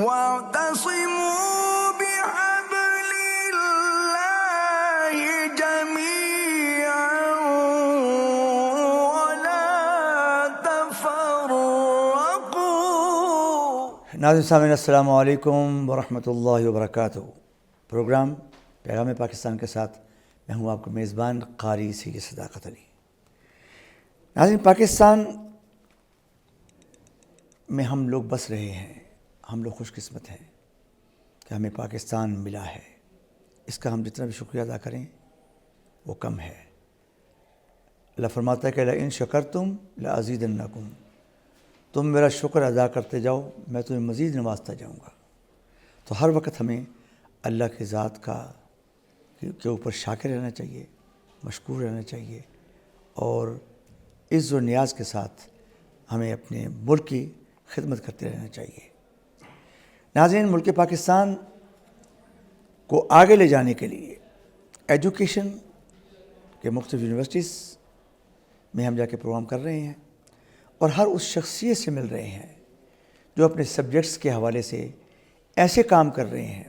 واعتصموا بحبل الله جميعا ولا تفرقوا۔ ناظرین سامعین السلام علیکم ورحمۃ اللہ وبرکاتہ۔ پروگرام پیغام پاکستان کے ساتھ میں ہوں آپ کا میزبان قاری سید صداقت علی۔ ناظرین، پاکستان میں ہم لوگ بس رہے ہیں، ہم لوگ خوش قسمت ہیں کہ ہمیں پاکستان ملا ہے۔ اس کا ہم جتنا بھی شکریہ ادا کریں وہ کم ہے۔ اللہ فرماتا ہے کہ لئن شکرتم لازیدنکم، تم میرا شکر ادا کرتے جاؤ میں تمہیں مزید نوازتا جاؤں گا۔ تو ہر وقت ہمیں اللہ کی ذات کا کے اوپر شاکر رہنا چاہیے، مشکور رہنا چاہیے، اور عز و نیاز کے ساتھ ہمیں اپنے ملک کی خدمت کرتے رہنا چاہیے۔ ناظرین، ملک پاکستان کو آگے لے جانے کے لیے ایجوکیشن کے مختلف یونیورسٹیز میں ہم جا کے پروگرام کر رہے ہیں، اور ہر اس شخصیت سے مل رہے ہیں جو اپنے سبجیکٹس کے حوالے سے ایسے کام کر رہے ہیں،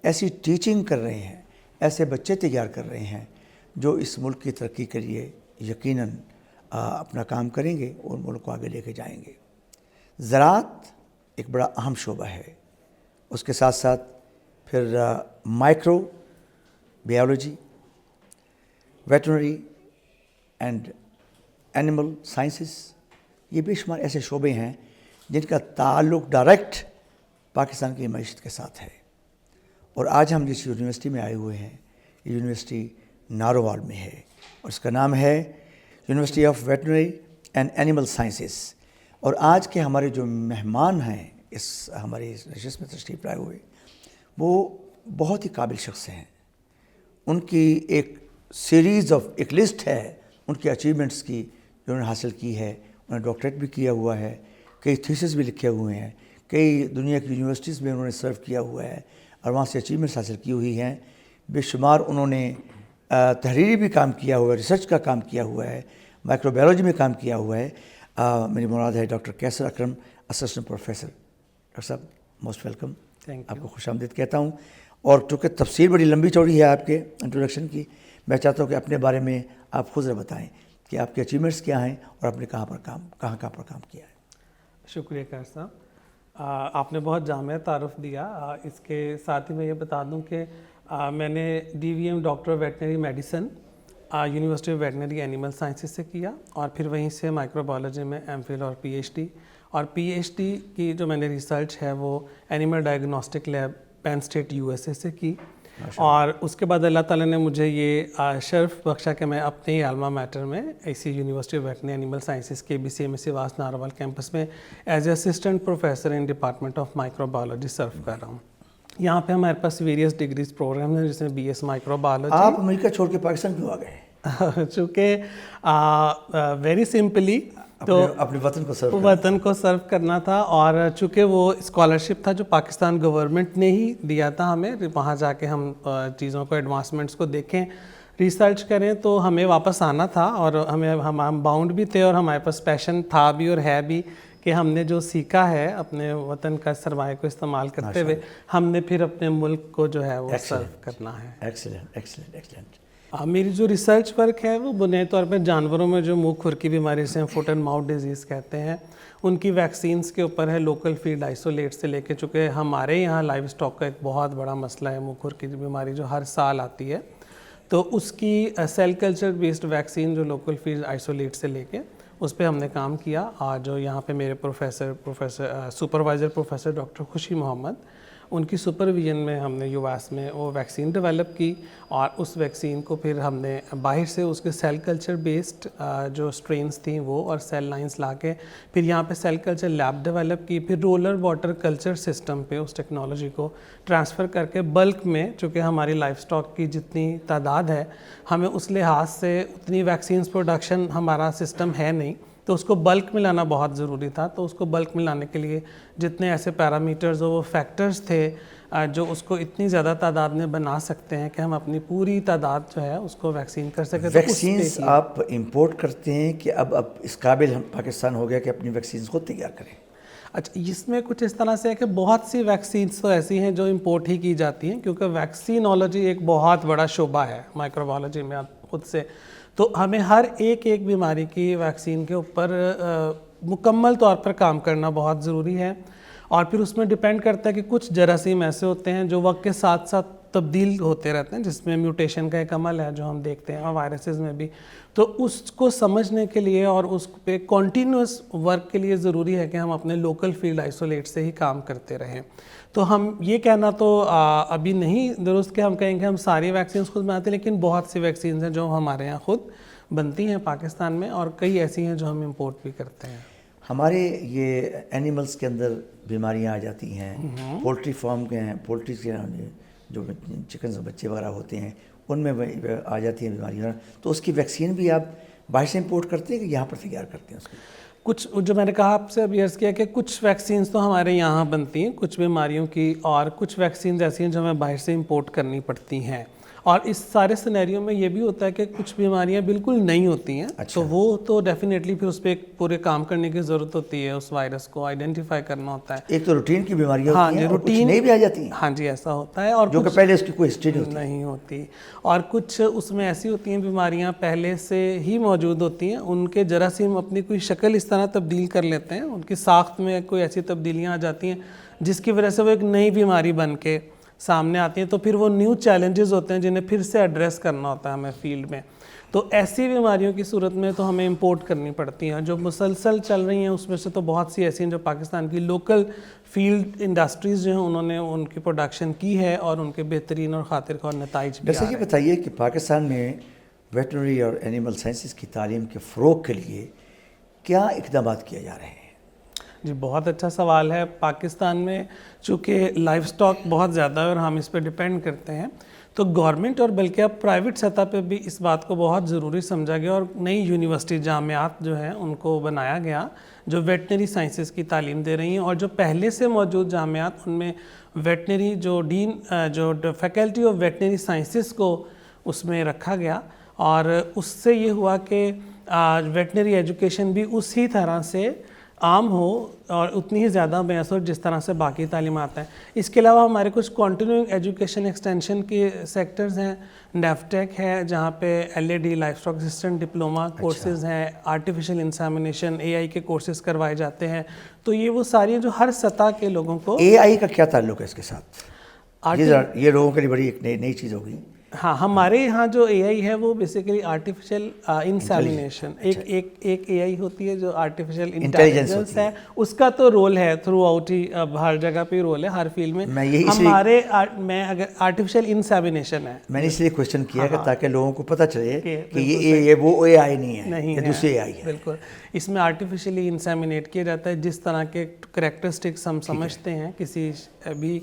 ایسی ٹیچنگ کر رہے ہیں، ایسے بچے تیار کر رہے ہیں جو اس ملک کی ترقی کے لیے یقیناً اپنا کام کریں گے اور ملک کو آگے لے کے جائیں گے۔ زراعت ایک بڑا اہم شعبہ ہے، اس کے ساتھ ساتھ پھر micro biology, veterinary and Animal sciences, یہ بے شمار ایسے شعبے ہیں جن کا تعلق ڈائریکٹ پاکستان کی معیشت کے ساتھ ہے۔ اور آج ہم جس یونیورسٹی میں آئے ہوئے ہیں، یہ یونیورسٹی نارووال میں ہے، اور اس کا نام ہے university of Veterinary and Animal sciences. اور آج کے ہمارے جو مہمان ہیں اس ہماری نشست میں تشریف لائے ہوئے، وہ بہت ہی قابل شخص ہیں۔ ان کی ایک سیریز آف ایک لسٹ ہے ان کی اچیومنٹس کی جو انہوں نے حاصل کی ہے۔ انہوں نے ڈاکٹریٹ بھی کیا ہوا ہے، کئی تھیسس بھی لکھے ہوئے ہیں، کئی دنیا کی یونیورسٹیز میں انہوں نے سرو کیا ہوا ہے اور وہاں سے اچیومنٹس حاصل کی ہوئی ہیں۔ بے شمار انہوں نے تحریری بھی کام کیا ہوا ہے، ریسرچ کا کام کیا ہوا ہے، مائکرو بایولوجی میں کام کیا ہوا ہے۔ میری مراد ہے ڈاکٹر کیسر اکرم، اسسٹنٹ پروفیسر۔ ڈاکٹر صاحب موسٹ ویلکم، آپ کو خوش آمدید کہتا ہوں۔ اور چونکہ تفصیل بڑی لمبی چوڑی ہے آپ کے انٹروڈکشن کی، میں چاہتا ہوں کہ اپنے بارے میں آپ خود ذرا بتائیں کہ آپ کے اچیومنٹس کیا ہیں اور آپ نے کہاں پر کام کیا ہے۔ شکریہ قاری صاحب، آپ نے بہت جامع تعارف دیا۔ اس کے ساتھ ہی میں یہ بتا دوں کہ میں نے DVM doctor veterinary medicine university of veterinary animal sciences سے کیا، اور پھر وہیں سے مائکرو بایولوجی میں MPhil اور PhD، اور PhD کی جو میں نے ریسرچ ہے وہ animal diagnostic lab Penn State USA سے کی۔ اور اس کے بعد اللہ تعالیٰ نے مجھے یہ شرف بخشا کہ میں اپنے ہی الما میٹر میں اسی university of veterinary animal sciences کے BCMS واس نارووال کیمپس میں as a assistant professor in department of microbiology serve کر رہا ہوں۔ یہاں پہ ہمارے پاس ویریس ڈگریز پروگرام ہیں، جس میں BS مائکرو بایولوجی۔ آپ امریکہ چھوڑ کے پاکستان کیوں آ گئے؟ چونکہ ویری سمپلی تو اپنے وطن کو سرو کرنا تھا، اور چونکہ وہ اسکالرشپ تھا جو پاکستان گورنمنٹ نے ہی دیا تھا ہمیں، وہاں جا کے ہم چیزوں کو ایڈوانسمنٹس کو دیکھیں، ریسرچ کریں، تو ہمیں واپس آنا تھا، اور ہم باؤنڈ بھی تھے، اور ہمارے پاس پیشن تھا بھی اور ہے بھی کہ ہم نے جو سیکھا ہے اپنے وطن کا سرمایہ کو استعمال کرتے ہوئے ہم نے پھر اپنے ملک کو جو ہے وہ سرو کرنا ہے۔ ایکسلنٹ۔ میری جو ریسرچ ورک ہے وہ بنیادی طور پہ جانوروں میں جو منہ کھر کی بیماری سے فوٹ اینڈ ماؤتھ ڈیزیز کہتے ہیں، ان کی ویکسینز کے اوپر ہے، لوکل فیلڈ آئسولیٹ سے لے کے، چونکہ ہمارے یہاں لائیو اسٹاک کا ایک بہت بڑا مسئلہ ہے منہ کھر کی بیماری جو ہر سال آتی ہے، تو اس کی سیل کلچر بیسڈ ویکسین جو لوکل فیلڈ آئسولیٹ سے لے کے اس پہ ہم نے کام کیا۔ اور جو یہاں پہ میرے سپروائزر پروفیسر ڈاکٹر خوشی محمد، ان کی سپرویژن میں ہم نے US میں وہ ویکسین ڈیولپ کی، اور اس ویکسین کو پھر ہم نے باہر سے اس کے سیل کلچر بیسڈ جو سٹرینز تھیں وہ اور سیل لائنز لا کے پھر یہاں پہ سیل کلچر لیب ڈیولپ کی، پھر رولر واٹر کلچر سسٹم پہ اس ٹیکنالوجی کو ٹرانسفر کر کے بلک میں، چونکہ ہماری لائف اسٹاک کی جتنی تعداد ہے ہمیں اس لحاظ سے اتنی ویکسینز پروڈکشن ہمارا سسٹم ہے نہیں، تو اس کو بلک میں لانا بہت ضروری تھا۔ تو اس کو بلک میں لانے کے لیے جتنے ایسے پیرامیٹرز وہ فیکٹرز تھے جو اس کو اتنی زیادہ تعداد میں بنا سکتے ہیں کہ ہم اپنی پوری تعداد جو ہے اس کو ویکسین کر سکیں۔ ویکسینز آپ امپورٹ کرتے ہیں کہ اب اس قابل ہم پاکستان ہو گیا کہ اپنی ویکسینز خود تیار کریں؟ اچھا، اس میں کچھ اس طرح سے ہے کہ بہت سی ویکسینس تو ایسی ہیں جو امپورٹ ہی کی جاتی ہیں، کیونکہ ویکسینولوجی ایک بہت بڑا شعبہ ہے مائکروبیولوجی میں خود سے، تو ہمیں ہر ایک بیماری کی ویکسین کے اوپر مکمل طور پر کام کرنا بہت ضروری ہے، اور پھر اس میں ڈیپینڈ کرتا ہے کہ کچھ جراثیم ایسے ہوتے ہیں جو وقت کے ساتھ ساتھ تبدیل ہوتے رہتے ہیں، جس میں میوٹیشن کا ایک عمل ہے جو ہم دیکھتے ہیں، اور وائرسز میں بھی، تو اس کو سمجھنے کے لیے اور اس پہ کنٹینیوس ورک کے لیے ضروری ہے کہ ہم اپنے لوکل فیلڈ آئسولیٹ سے ہی کام کرتے رہیں۔ تو ہم یہ کہنا تو ابھی نہیں درست کہ ہم کہیں کہ ہم ساری ویکسینز خود بناتے ہیں، لیکن بہت سی ویکسینز ہیں جو ہمارے یہاں خود بنتی ہیں پاکستان میں، اور کئی ایسی ہیں جو ہم امپورٹ بھی کرتے ہیں۔ ہمارے یہ اینیملز کے اندر بیماریاں آ جاتی ہیں، پولٹری فارم کے ہیں، پولٹری کے جو چکن بچے وغیرہ ہوتے ہیں ان میں آ جاتی ہیں بیماریاں، تو اس کی ویکسین بھی آپ باہر سے امپورٹ کرتے ہیں کہ یہاں پر تیار کرتے ہیں اس کو؟ کچھ جو میں نے کہا آپ سے ابھی عرض کیا کہ کچھ ویکسینز تو ہمارے یہاں بنتی ہیں کچھ بیماریوں کی، اور کچھ ویکسینز ایسی ہیں جو ہمیں باہر سے امپورٹ کرنی پڑتی ہیں، اور اس سارے سینیریو میں یہ بھی ہوتا ہے کہ کچھ بیماریاں بالکل نہیں ہوتی ہیں، تو وہ تو ڈیفینیٹلی پھر اس پہ پورے کام کرنے کی ضرورت ہوتی ہے، اس وائرس کو آئیڈینٹیفائی کرنا ہوتا ہے۔ ایک تو روٹین کی بیماریاں ہوتی ہیں اور کچھ نئی بھی آ جاتی ہیں، ہاں جی ایسا ہوتا ہے، اور جو کہ پہلے اس کی کوئی ہسٹری نہیں ہوتی، اور کچھ اس میں ایسی ہوتی ہیں بیماریاں پہلے سے ہی موجود ہوتی ہیں، ان کے جراثیم اپنی کوئی شکل اس طرح تبدیل کر لیتے ہیں، ان کی ساخت میں کوئی ایسی تبدیلیاں آ جاتی ہیں جس کی وجہ سے وہ ایک نئی بیماری بن کے سامنے آتی ہیں، تو پھر وہ نیو چیلنجز ہوتے ہیں جنہیں پھر سے ایڈریس کرنا ہوتا ہے ہمیں فیلڈ میں۔ تو ایسی بیماریوں کی صورت میں تو ہمیں امپورٹ کرنی پڑتی ہیں، جو مسلسل چل رہی ہیں اس میں سے تو بہت سی ایسی ہیں جو پاکستان کی لوکل فیلڈ انڈسٹریز جو ہیں انہوں نے ان کی پروڈکشن کی ہے، اور ان کے بہترین اور خاطر خواہ نتائج بھی جیسے کہ بتائیے کہ پاکستان میں ویٹرنری اور اینیمل سائنسز کی تعلیم کے فروغ کے لیے کیا اقدامات کیے جا رہے ہیں؟ جی بہت اچھا سوال ہے۔ پاکستان میں چونکہ لائف سٹاک بہت زیادہ ہے اور ہم اس پہ ڈیپینڈ کرتے ہیں، تو گورنمنٹ اور بلکہ اب پرائیویٹ سطح پہ بھی اس بات کو بہت ضروری سمجھا گیا، اور نئی یونیورسٹی جامعات جو ہیں ان کو بنایا گیا جو ویٹنری سائنسز کی تعلیم دے رہی ہیں، اور جو پہلے سے موجود جامعات ان میں ویٹنری جو فیکلٹی آف ویٹنری سائنسز کو اس میں رکھا گیا، اور اس سے یہ ہوا کہ ویٹنری ایجوکیشن بھی اسی طرح سے عام ہو اور اتنی ہی زیادہ میسر جس طرح سے باقی تعلیمات ہیں۔ اس کے علاوہ ہمارے کچھ کنٹینیوئنگ ایجوکیشن ایکسٹینشن کے سیکٹرز ہیں، نیفٹیک ہے جہاں پہ LAD life stock assistant diploma courses ہیں، آرٹیفیشل انسیمینیشن AI کے کورسز کروائے جاتے ہیں، تو یہ وہ ساری جو ہر سطح کے لوگوں کو۔ AI کا کیا تعلق ہے اس کے ساتھ؟ یہ لوگوں کے لیے بڑی ایک نئی چیز ہوگی۔ ہاں، ہمارے یہاں جو AI ہے وہ بیسیکلی آرٹیفیشل انسیمینیشن، ایک AI ہوتی ہے جو آرٹیفیشل انٹیلیجنس ہے، اس کا تو رول ہے تھرو آؤٹ ہی، ہر جگہ پہ رول ہے ہر فیلڈ میں۔ میں اگر آرٹیفیشل انسیمینیشن ہے، میں نے اس لیے کوشچن کیا کہ تاکہ لوگوں کو پتہ چلے کہ یہ وہ AI نہیں ہے، یہ دوسری AI ہے۔ بالکل، اس میں آرٹیفیشلی انسیمینیٹ کیا جاتا ہے جس طرح کے کریکٹرسٹکس ہم سمجھتے ہیں کسی بھی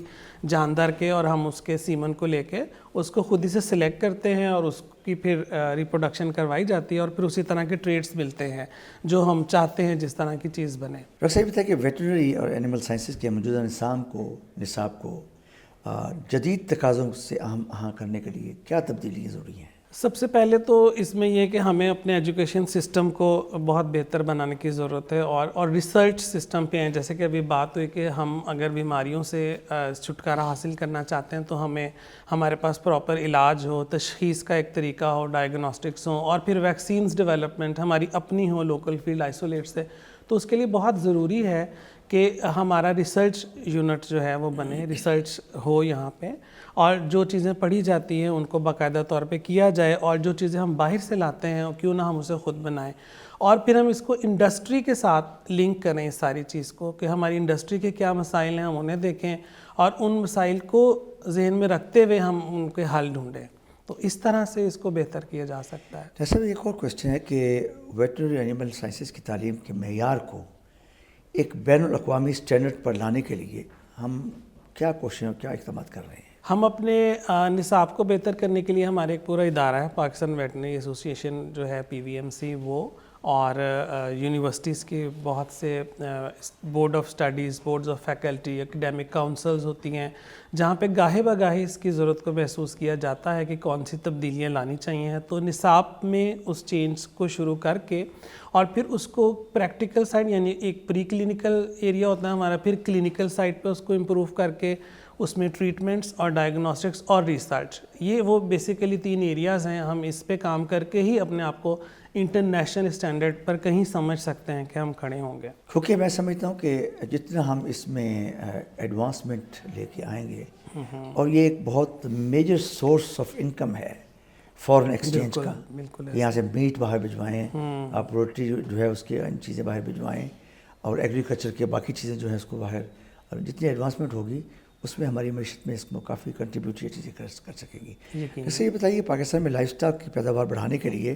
جاندار کے، اور ہم اس کے سیمن کو لے کے اس کو خود ہی سے سلیکٹ کرتے ہیں، اور اس کی پھر ریپروڈکشن کروائی جاتی ہے، اور پھر اسی طرح کے ٹریٹس ملتے ہیں جو ہم چاہتے ہیں جس طرح کی چیز بنے۔ ڈاکٹر صاحب بتائیں کہ ویٹرنری اور اینیمل سائنسز کے موجودہ نصاب کو جدید تقاضوں سے آہنگ کرنے کے لیے کیا تبدیلیاں ضروری ہیں؟ سب سے پہلے تو اس میں یہ کہ ہمیں اپنے ایجوکیشن سسٹم کو بہت بہتر بنانے کی ضرورت ہے، اور ریسرچ سسٹم پہ ہیں، جیسے کہ ابھی بات ہوئی کہ ہم اگر بیماریوں سے چھٹکارا حاصل کرنا چاہتے ہیں تو ہمارے پاس پراپر علاج ہو، تشخیص کا ایک طریقہ ہو، ڈائگنوسٹکس ہوں، اور پھر ویکسینز ڈیولپمنٹ ہماری اپنی ہو لوکل فیلڈ آئسولیٹ سے، تو اس کے لیے بہت ضروری ہے کہ ہمارا ریسرچ یونٹ جو ہے وہ بنے، ریسرچ ہو یہاں پہ، اور جو چیزیں پڑھی جاتی ہیں ان کو باقاعدہ طور پہ کیا جائے، اور جو چیزیں ہم باہر سے لاتے ہیں کیوں نہ ہم اسے خود بنائیں، اور پھر ہم اس کو انڈسٹری کے ساتھ لنک کریں اس ساری چیز کو، کہ ہماری انڈسٹری کے کیا مسائل ہیں ہم انہیں دیکھیں، اور ان مسائل کو ذہن میں رکھتے ہوئے ہم ان کے حل ڈھونڈیں، تو اس طرح سے اس کو بہتر کیا جا سکتا ہے۔ جیسا ایک اور کوشچن ہے کہ ویٹرنری اینیمل سائنسز کی تعلیم کے معیار کو ایک بین الاقوامی اسٹینڈرڈ پر لانے کے لیے ہم کیا کوششیں کیا اقدامات کر رہے ہیں؟ ہم اپنے نصاب کو بہتر کرنے کے لیے ہمارے ایک پورا ادارہ ہے، پاکستان ویٹرنری ایسوسی ایشن جو ہے PVMC، وہ اور یونیورسٹیز کی بہت سے board of studies, boards of faculty, academic councils ہوتی ہیں جہاں پہ گاہے بگاہے اس کی ضرورت کو محسوس کیا جاتا ہے کہ کون سی تبدیلیاں لانی چاہیے. تو نصاب میں اس چینج کو شروع کر کے اور پھر اس کو پریکٹیکل سائڈ یعنی ایک پری کلینکل ایریا ہوتا ہے ہمارا، پھر کلینکل سائڈ پہ اس کو امپروو کر کے اس میں ٹریٹمنٹس اور ڈائگنوسٹکس اور ریسرچ، یہ وہ بیسیکلی 3 ایریاز ہیں. ہم اس پہ کام کر کے ہی اپنے آپ کو انٹرنیشنل اسٹینڈرڈ پر کہیں سمجھ سکتے ہیں کہ ہم کھڑے ہوں گے. کیونکہ میں سمجھتا ہوں کہ جتنا ہم اس میں ایڈوانسمنٹ لے کے آئیں گے، اور یہ ایک بہت میجر سورس آف انکم ہے فارن ایکسچینج کا. یہاں سے میٹ باہر بھجوائیں، آپ روٹی جو ہے اس کی چیزیں باہر بھجوائیں، اور ایگریکلچر کے باقی چیزیں جو ہے اس کو باہر، اور جتنی ایڈوانسمنٹ ہوگی اس میں ہماری معیشت میں اس کو کافی کنٹریبیوٹ یہ چیزیں کر سکیں گی. جیسے یہ بتائیے پاکستان میں لائف اسٹاک کی پیداوار بڑھانے کے لیے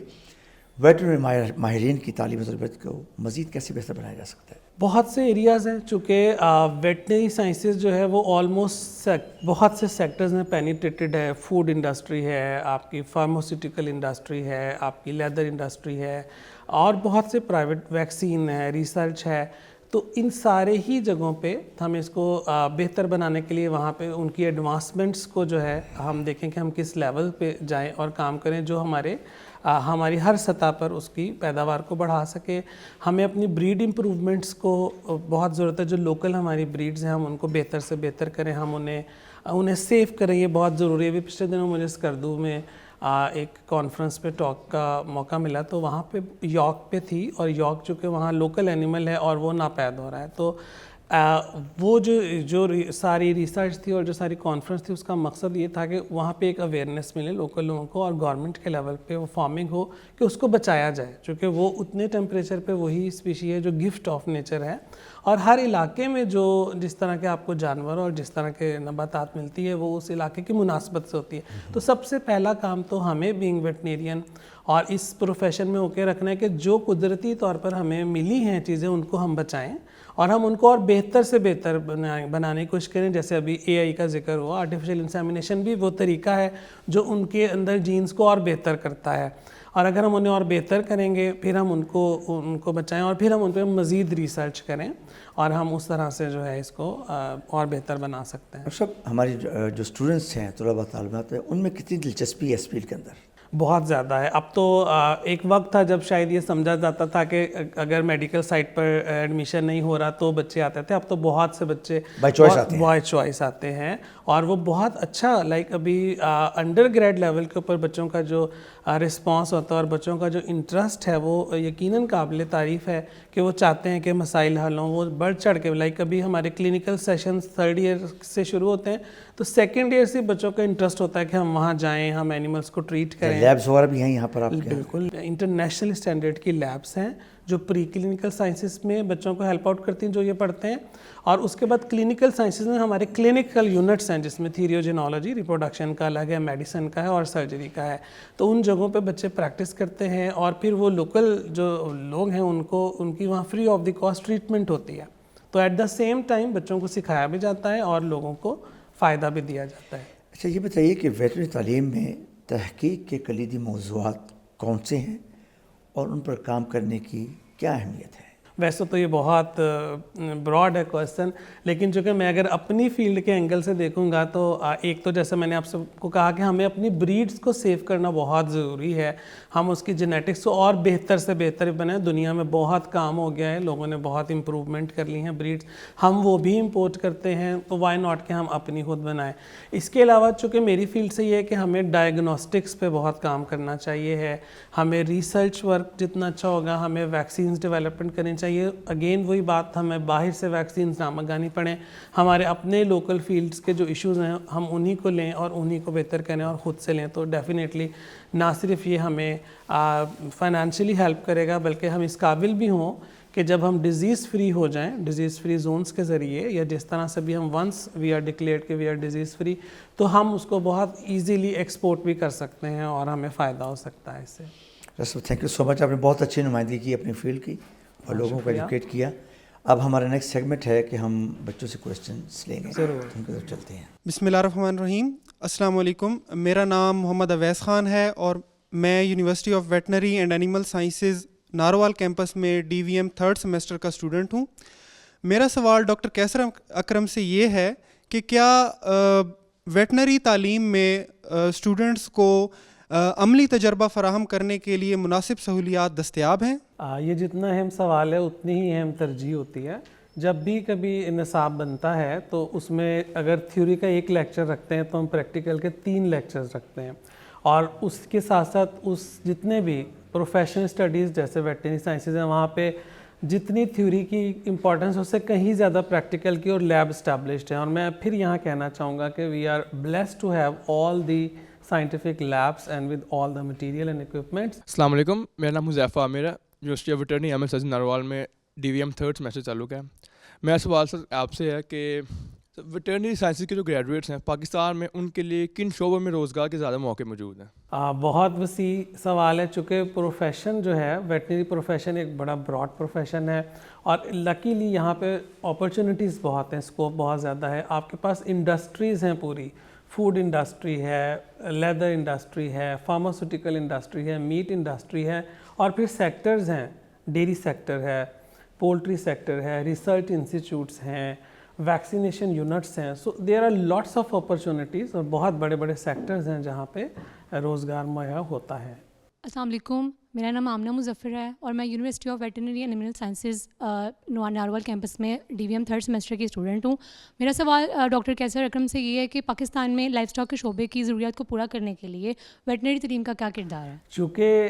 ویٹرنری ماہرین کی تعلیم و تربیت کو مزید کیسے بہتر بنایا جا سکتا ہے؟ بہت سے ایریاز ہیں، چونکہ ویٹنری سائنسز جو ہے وہ آلموسٹ بہت سے سیکٹرز میں پینیٹریٹڈ ہے. فوڈ انڈسٹری ہے، آپ کی فارماسیوٹیکل انڈسٹری ہے، آپ کی لیدر انڈسٹری ہے، اور بہت سے پرائیویٹ ویکسین ہے، ریسرچ ہے. تو ان سارے ہی جگہوں پہ ہم اس کو بہتر بنانے کے لیے وہاں پہ ان کی ایڈوانسمنٹس کو جو ہے ہم دیکھیں کہ ہم کس لیول پہ جائیں اور کام کریں جو ہماری ہر سطح پر اس کی پیداوار کو بڑھا سکے. ہمیں اپنی بریڈ امپروومنٹس کو بہت ضرورت ہے. جو لوکل ہماری بریڈز ہیں ہم ان کو بہتر سے بہتر کریں، ہم انہیں سیف کریں، یہ بہت ضروری ہے. ابھی پچھلے دنوں مجھے اسکردو میں ایک کانفرنس پہ ٹاک کا موقع ملا، تو وہاں پہ یاک پہ تھی، اور یاک چونکہ وہاں لوکل اینیمل ہے اور وہ ناپید ہو رہا ہے. تو وہ جو ساری ریسرچ تھی اور جو ساری کانفرنس تھی، اس کا مقصد یہ تھا کہ وہاں پہ ایک اویئرنیس ملے لوکل لوگوں کو، اور گورنمنٹ کے لیول پہ وہ فارمنگ ہو کہ اس کو بچایا جائے، چونکہ وہ اتنے ٹیمپریچر پہ وہی اسپیشی ہے جو گفٹ آف نیچر ہے. اور ہر علاقے میں جس طرح کے آپ کو جانور اور جس طرح کے نباتات ملتی ہے وہ اس علاقے کی مناسبت سے ہوتی ہے. تو سب سے پہلا کام تو ہمیں بینگ ویٹنیرین اور اس پروفیشن میں ہو کے رکھنا ہے کہ جو قدرتی طور پر ہمیں ملی ہیں چیزیں ان کو ہم بچائیں، اور ہم ان کو اور بہتر سے بہتر بنانے کی کوشش کریں. جیسے ابھی AI کا ذکر ہوا، آرٹیفیشل انسیمینیشن بھی وہ طریقہ ہے جو ان کے اندر جینز کو اور بہتر کرتا ہے. اور اگر ہم انہیں اور بہتر کریں گے، پھر ہم ان کو بچائیں، اور پھر ہم ان پہ مزید ریسرچ کریں، اور ہم اس طرح سے جو ہے اس کو اور بہتر بنا سکتے ہیں. سب ہماری جو اسٹوڈنٹس ہیں، طلباء طالبات ہیں، ان میں کتنی دلچسپی ہے اس فیلڈ کے اندر؟ بہت زیادہ ہے. اب تو ایک وقت تھا جب شاید یہ سمجھا جاتا تھا کہ اگر میڈیکل سائٹ پر ایڈمیشن نہیں ہو رہا تو بچے آتے تھے. اب تو بہت سے بچے بائی چوائس آتے ہیں، اور وہ بہت اچھا ابھی انڈر گریڈ لیول کے اوپر بچوں کا جو رسپانس ہوتا ہے اور بچوں کا جو انٹرسٹ ہے وہ یقیناً قابل تعریف ہے کہ وہ چاہتے ہیں کہ مسائل حل ہوں. وہ بڑھ چڑھ کے ابھی ہمارے کلینکل سیشنز 3rd ایئر سے شروع ہوتے ہیں، تو 2nd ایئر سے بچوں کا انٹرسٹ ہوتا ہے کہ ہم وہاں جائیں، ہم اینیملس کو ٹریٹ کریں. لیبس وغیرہ بھی ہیں یہاں پر آپ کے؟ بالکل، انٹرنیشنل اسٹینڈرڈ کی لیبس ہیں جو پری کلینکل سائنسز میں بچوں کو ہیلپ آؤٹ کرتی ہیں جو یہ پڑھتے ہیں. اور اس کے بعد کلینکل سائنسز میں ہمارے کلینکل یونٹس ہیں جس میں تھیریوجینالوجی، ریپروڈکشن کا الگ ہے، میڈیسن کا ہے اور سرجری کا ہے. تو ان جگہوں پہ بچے پریکٹس کرتے ہیں، اور پھر وہ لوکل جو لوگ ہیں ان کی وہاں free of the cost treatment ہوتی ہے. تو ایٹ دا سیم ٹائم بچوں کو سکھایا بھی جاتا ہے اور لوگوں کو فائدہ بھی دیا جاتا ہے. اچھا یہ بتائیے کہ ویٹرنری تعلیم میں تحقیق کے کلیدی موضوعات کون سے ہیں اور ان پر کام کرنے کی کیا اہمیت ہے؟ ویسے تو یہ بہت براڈ ہے کویسچن، لیکن چونکہ میں اگر اپنی فیلڈ کے اینگل سے دیکھوں گا تو ایک تو جیسے میں نے آپ سب کو کہا کہ ہمیں اپنی بریڈز کو سیو کرنا بہت ضروری ہے. ہم اس کی جینیٹکس کو اور بہتر سے بہتر بنائیں. دنیا میں بہت کام ہو گیا ہے، لوگوں نے بہت امپروومنٹ کر لی ہیں بریڈز، ہم وہ بھی امپورٹ کرتے ہیں، تو وائی ناٹ کہ ہم اپنی خود بنائیں. اس کے علاوہ چونکہ میری فیلڈ سے یہ ہے کہ ہمیں ڈائگنوسٹکس پہ بہت کام کرنا چاہیے ہے، ہمیں ریسرچ ورک جتنا اچھا ہوگا، ہمیں ویکسینز ڈیولپمنٹ کرنی چاہیے. اگین وہی بات، ہمیں باہر سے ویکسینز نہ منگانی پڑیں، ہمارے اپنے لوکل فیلڈز کے جو ایشوز ہیں ہم انہی کو لیں اور انہی کو بہتر کریں اور خود سے لیں. تو ڈیفینیٹلی نہ صرف یہ ہمیں فائنینشلی ہیلپ کرے گا، بلکہ ہم اس قابل بھی ہوں کہ جب ہم ڈیزیز فری ہو جائیں، ڈیزیز فری زونز کے ذریعے، یا جس طرح سے بھی ہم ونس وی آر ڈکلیئرڈ کہ وی آر ڈیزیز فری، تو ہم اس کو بہت ایزیلی ایکسپورٹ بھی کر سکتے ہیں اور ہمیں فائدہ ہو سکتا ہے اس سے. تھینک یو سو مچ. آپ نے بہت اچھی نمائندگی کی اپنی فیلڈ کی اور لوگوں کو ایجوکیٹ کیا. اب ہمارا نیکسٹ سیگمنٹ ہے کہ ہم بچوں سے کویسچنس لیں گے. ضرور ان کی طرف چلتے ہیں. بسم اللہ الرحمن الرحیم. السلام علیکم. میرا نام محمد اویس خان ہے اور میں University of Veterinary and Animal Sciences Narowal campus میں DVM 3rd سیمسٹر کا اسٹوڈنٹ ہوں. میرا سوال ڈاکٹر کیسر اکرم سے یہ ہے کہ کیا ویٹنری تعلیم میں اسٹوڈنٹس کو عملی تجربہ فراہم کرنے کے لیے مناسب سہولیات دستیاب ہیں؟ یہ جتنا اہم سوال ہے اتنی ہی اہم ترجیح ہوتی ہے. جب بھی کبھی نصاب بنتا ہے تو اس میں اگر تھیوری کا 1 لیکچر رکھتے ہیں تو ہم پریکٹیکل کے 3 لیکچرز رکھتے ہیں, اور اس کے ساتھ ساتھ اس جتنے بھی پروفیشنل اسٹڈیز جیسے ویٹرنری سائنسز ہیں وہاں پہ جتنی تھیوری کی امپورٹنس اس سے کہیں زیادہ پریکٹیکل کی اور لیب اسٹیبلشڈ ہیں. اور میں پھر یہاں کہنا چاہوں گا کہ we are blessed to have all the scientific labs and with all the material and equipments. السلام علیکم, میرا نام حذیفہ عامر ہے, university of veterinary ML Narowal میں DVM 3rd سیمسٹر چالو ہے. میرا سوال سر آپ سے ہے کہ ویٹرنری سائنسز کے جو گریجویٹس ہیں پاکستان میں ان کے لیے کن شعبوں میں روزگار کے زیادہ موقع موجود ہیں؟ بہت وسیع سوال ہے, چونکہ پروفیشن جو ہے ویٹنری پروفیشن ایک بڑا براڈ پروفیشن ہے, اور لکیلی یہاں پہ اپرچونیٹیز بہت ہیں, اسکوپ بہت زیادہ ہے. آپ کے پاس انڈسٹریز ہیں, پوری فوڈ انڈسٹری ہے, لیدر انڈسٹری ہے, فارماسیوٹیکل انڈسٹری ہے, میٹ انڈسٹری ہے, اور پھر سیکٹرز ہیں, ڈیری سیکٹر ہے, پولٹری سیکٹر ہے, ریسرچ انسٹیٹیوٹس ہیں, ویکسینیشن یونٹس ہیں. So there are lots of opportunities, اور بہت بڑے بڑے سیکٹرز ہیں جہاں پہ روزگار مہیا ہوتا ہے. السلام علیکم, میرا نام آمنہ مظفر ہے اور میں University of Veterinary and Animal Sciences Narowal campus میں DVM 3rd سیمسٹر کی اسٹوڈنٹ ہوں. میرا سوال ڈاکٹر کیسر اکرم سے یہ ہے کہ پاکستان میں لائف اسٹاک کے شعبے کی ضروریات کو پورا کرنے کے لیے ویٹرنری تعلیم کا کیا کردار ہے؟ چونکہ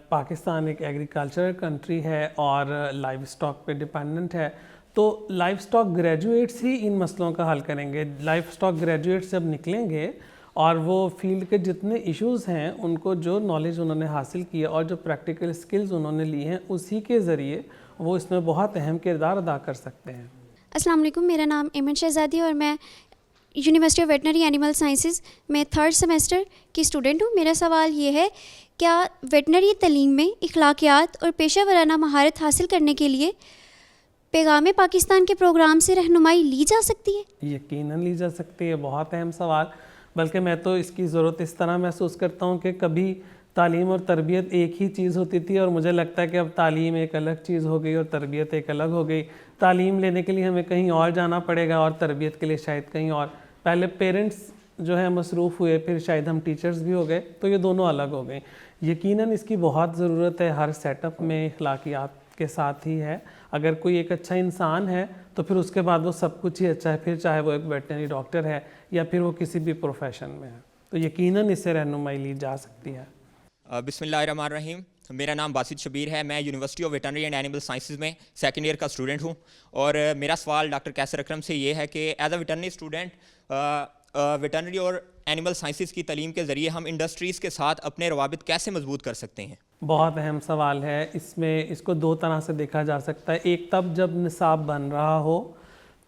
پاکستان ایک ایگریکلچرل کنٹری ہے اور لائف اسٹاک پہ ڈپینڈنٹ ہے, تو لائف اسٹاک گریجویٹس ہی ان مسئلوں کا حل کریں گے. لائف اسٹاک گریجویٹس جب نکلیں گے اور وہ فیلڈ کے جتنے ایشوز ہیں ان کو جو نالج انہوں نے حاصل کیا اور جو پریکٹیکل سکلز انہوں نے لی ہیں اسی کے ذریعے وہ اس میں بہت اہم کردار ادا کر سکتے ہیں. السلام علیکم, میرا نام ایمن شہزادی اور میں University of veterinary animal sciences میں 3rd سیمسٹر کی اسٹوڈنٹ ہوں. میرا سوال یہ ہے, کیا ویٹنری تعلیم میں اخلاقیات اور پیشہ ورانہ مہارت حاصل کرنے کے لیے پیغام پاکستان کے پروگرام سے رہنمائی لی جا سکتی ہے؟ یقیناً لی جا سکتی ہے, بہت اہم سوال. بلکہ میں تو اس کی ضرورت اس طرح محسوس کرتا ہوں کہ کبھی تعلیم اور تربیت ایک ہی چیز ہوتی تھی, اور مجھے لگتا ہے کہ اب تعلیم ایک الگ چیز ہو گئی اور تربیت ایک الگ ہو گئی. تعلیم لینے کے لیے ہمیں کہیں اور جانا پڑے گا اور تربیت کے لیے شاید کہیں اور. پہلے پیرنٹس جو ہے مصروف ہوئے, پھر شاید ہم ٹیچرز بھی ہو گئے, تو یہ دونوں الگ ہو گئے. یقیناً اس کی بہت ضرورت ہے, ہر سیٹ اپ میں اخلاقیات کے ساتھ ہی ہے. اگر کوئی ایک اچھا انسان ہے تو پھر اس کے بعد وہ سب کچھ ہی اچھا ہے, پھر چاہے وہ ایک ویٹرنری ڈاکٹر ہے یا پھر وہ کسی بھی پروفیشن میں ہے, تو یقیناً اس سے رہنمائی لی جا سکتی ہے. بسم اللہ الرحمن الرحیم. میرا نام باسط شبیر ہے, میں University of Veterinary and Animal sciences میں 2nd ایئر کا اسٹوڈنٹ ہوں. اور میرا سوال ڈاکٹر کیسر اکرم سے یہ ہے کہ as a veterinary student veterinary اور اینیمل سائنسز کی تعلیم کے ذریعے ہم انڈسٹریز کے ساتھ اپنے روابط کیسے مضبوط کر سکتے ہیں؟ بہت اہم سوال ہے. اس میں اس کو 2 طرح سے دیکھا جا سکتا ہے. ایک تب جب نصاب بن رہا ہو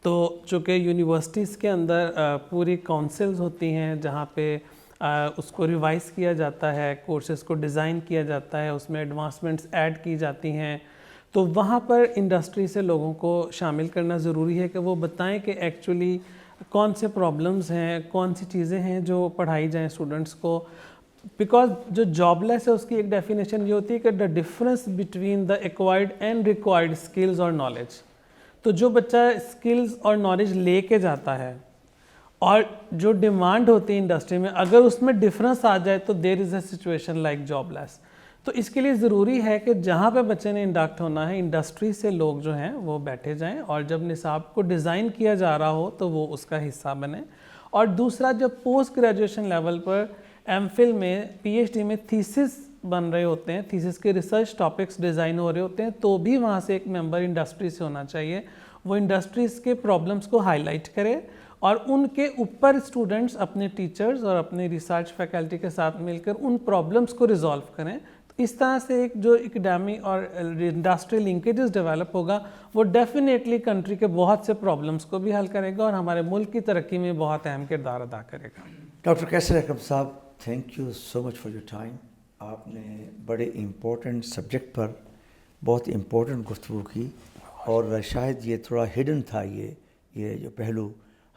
تو چونکہ یونیورسٹیز کے اندر پوری کونسلز ہوتی ہیں جہاں پہ اس کو ریوائز کیا جاتا ہے, کورسز کو ڈیزائن کیا جاتا ہے, اس میں ایڈوانسمنٹس ایڈ کی جاتی ہیں, تو وہاں پر انڈسٹری سے لوگوں کو شامل کرنا ضروری ہے کہ وہ بتائیں کہ ایکچولی کون سے پرابلمز ہیں, کون سی چیزیں ہیں جو پڑھائی جائیں اسٹوڈنٹس کو. بیکاز جو جاب لیس ہے اس کی ایک ڈیفینیشن یہ ہوتی ہے کہ the difference between the acquired and required skills اور نالج. تو جو بچہ اسکلز اور نالج لے کے جاتا ہے اور جو ڈیمانڈ ہوتی ہے انڈسٹری میں, اگر اس میں ڈفرینس آ جائے تو دیر از اے سچویشن لائک جاب لیس. تو اس کے لیے ضروری ہے کہ جہاں پہ بچے نے انڈکٹ ہونا ہے انڈسٹری سے لوگ جو ہیں وہ بیٹھے جائیں, اور جب نصاب کو ڈیزائن کیا جا رہا ہو تو وہ اس کا حصہ بنے. اور دوسرا, جب پوسٹ گریجویشن لیول پر MPhil میں PhD میں تھیسس بن رہے ہوتے ہیں, تھیسس کے ریسرچ ٹاپکس ڈیزائن ہو رہے ہوتے ہیں, تو بھی وہاں سے ایک ممبر انڈسٹری سے ہونا چاہیے. وہ انڈسٹریز کے پرابلمس کو ہائی لائٹ کرے اور ان کے اوپر اسٹوڈنٹس اپنے ٹیچرز اور اپنے ریسرچ فیکلٹی کے ساتھ مل کر ان پرابلمس کو ریزالو کریں. تو اس طرح سے ایک جو اکیڈمی اور انڈسٹری لنکیجز ڈیولپ ہوگا وہ ڈیفینیٹلی کنٹری کے بہت سے پرابلمس کو بھی حل کرے گا اور ہمارے ملک کی ترقی میں بہت اہم کردار ادا کرے گا. ڈاکٹر کیسر اکرم صاحب, thank you so much for your time. آپ نے بڑے امپورٹنٹ سبجیکٹ پر بہت امپورٹنٹ گفتگو کی, اور شاید یہ تھوڑا ہڈن تھا یہ جو پہلو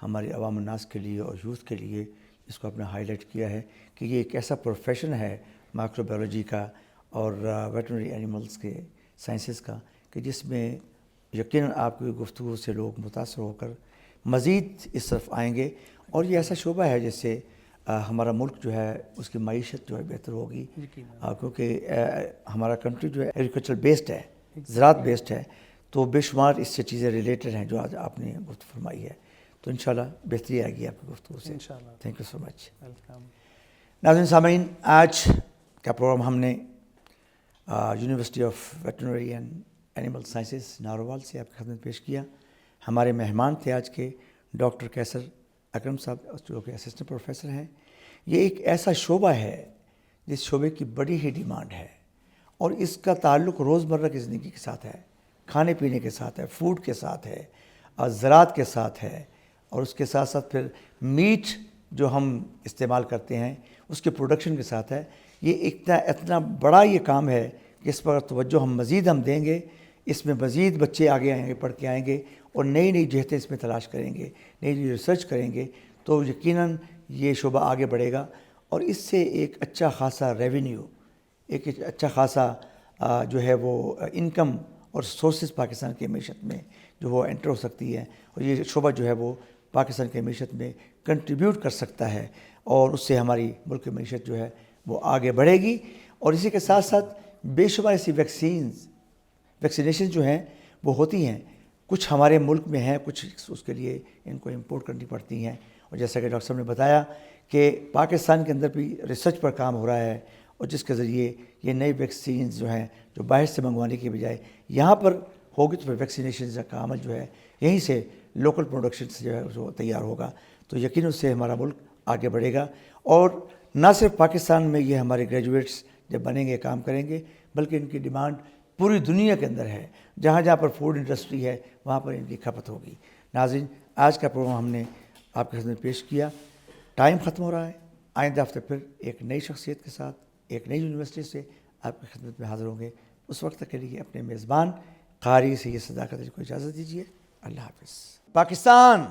ہماری عوام الناس کے لیے اور یوتھ کے لیے, اس کو آپ نے ہائی لائٹ کیا ہے کہ یہ ایک ایسا پروفیشن ہے مائکرو بایولوجی کا اور ویٹرنری اینیملز کے سائنسز کا کہ جس میں یقیناً آپ کی گفتگو سے لوگ متاثر ہو کر مزید اس طرف آئیں گے. اور یہ ایسا شعبہ ہے جس سے ہمارا ملک جو ہے اس کی معیشت جو ہے بہتر ہوگی, کیونکہ ہمارا کنٹری جو ہے ایگریکلچر بیسڈ ہے, زراعت بیسڈ ہے, تو بے شمار اس سے چیزیں ریلیٹڈ ہیں جو آج آپ نے گفتگو فرمائی ہے. تو انشاءاللہ بہتری آئے گی آپ کی گفتگو سے. تھینک یو سو مچ. ناظرین سامعین, آج کا پروگرام ہم نے university of Veterinary and Animal Sciences Narowal سے آپ کی خدمت پیش کیا. ہمارے مہمان تھے آج کے ڈاکٹر کیسر اکرم صاحب, جو کہ اسسٹنٹ پروفیسر ہیں. یہ ایک ایسا شعبہ ہے جس شعبے کی بڑی ہی ڈیمانڈ ہے, اور اس کا تعلق روزمرہ کی زندگی کے ساتھ ہے, کھانے پینے کے ساتھ ہے, فوڈ کے ساتھ ہے, زراعت کے ساتھ ہے, اور اس کے ساتھ ساتھ پھر میٹ جو ہم استعمال کرتے ہیں اس کے پروڈکشن کے ساتھ ہے. یہ اتنا بڑا یہ کام ہے کہ اس پر توجہ ہم مزید دیں گے. اس میں مزید بچے آگے آئیں گے, پڑھ کے آئیں گے, اور نئی نئی جہتیں اس میں تلاش کریں گے, نئی نئی ریسرچ کریں گے, تو یقیناً یہ شعبہ آگے بڑھے گا, اور اس سے ایک اچھا خاصا ریونیو, ایک اچھا خاصا جو ہے وہ انکم اور سورسز پاکستان کی معیشت میں جو وہ انٹر ہو سکتی ہے. اور یہ شعبہ جو ہے وہ پاکستان کی معیشت میں کنٹریبیوٹ کر سکتا ہے, اور اس سے ہماری ملک کی معیشت جو ہے وہ آگے بڑھے گی. اور اسی کے ساتھ ساتھ بے شمار ایسی ویکسینیشن جو ہیں وہ ہوتی ہیں, کچھ ہمارے ملک میں ہیں, کچھ اس کے لیے ان کو امپورٹ کرنی پڑتی ہیں. اور جیسا کہ ڈاکٹر صاحب نے بتایا کہ پاکستان کے اندر بھی ریسرچ پر کام ہو رہا ہے, اور جس کے ذریعے یہ نئی ویکسینز جو ہیں جو باہر سے منگوانے کے بجائے یہاں پر ہوگی, تو پھر ویکسینیشن کا عمل جو ہے یہیں سے لوکل پروڈکشن سے جو ہے وہ تیار ہوگا. تو یقیناً اس سے ہمارا ملک آگے بڑھے گا. اور نہ صرف پاکستان میں یہ ہمارے گریجویٹس جب بنیں گے کام کریں گے, بلکہ ان کی ڈیمانڈ پوری دنیا کے اندر ہے. جہاں جہاں پر فوڈ انڈسٹری ہے وہاں پر ان کی کھپت ہوگی. ناظرین, آج کا پروگرام ہم نے آپ کے سامنے پیش کیا. ٹائم ختم ہو رہا ہے. آئندہ ہفتے پھر ایک نئی شخصیت کے ساتھ ایک نئی یونیورسٹی سے آپ کی خدمت میں حاضر ہوں گے. اس وقت تک کے لیے اپنے میزبان قاری سے یہ صداقت کو اجازت دیجیے. اللہ حافظ. پاکستان